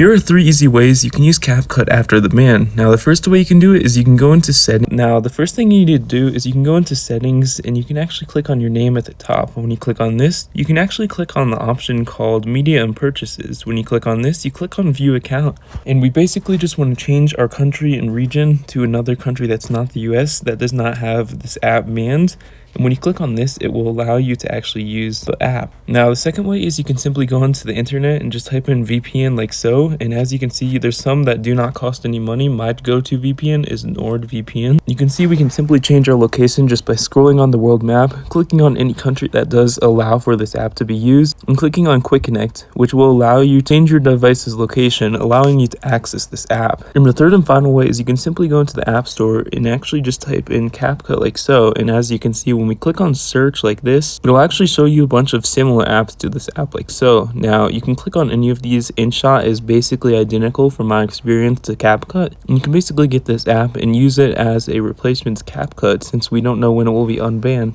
Here are 3 easy ways you can use Capcut after the ban. Now the first way you can do it is you can go into settings. Now the first thing you need to do is you can go into settings and you can actually click on your name at the top. When you click on this, you can actually click on the option called media and purchases. When you click on this, you click on view account, and we basically just want to change our country and region to another country that's not the US that does not have this app banned. And when you click on this, it will allow you to actually use the app. Now, the second way is you can simply go onto the internet and just type in VPN like so. And as you can see, there's some that do not cost any money. My go-to VPN is NordVPN. You can see we can simply change our location just by scrolling on the world map, clicking on any country that does allow for this app to be used, and clicking on Quick Connect, which will allow you to change your device's location, allowing you to access this app. And the third and final way is you can simply go into the App Store and actually just type in Capcut like so. And as you can see, when we click on search like this, it'll actually show you a bunch of similar apps to this app like so. Now you can click on any of these. InShot is basically identical from my experience to Capcut, and you can basically get this app and use it as a replacement to Capcut since we don't know when it will be unbanned.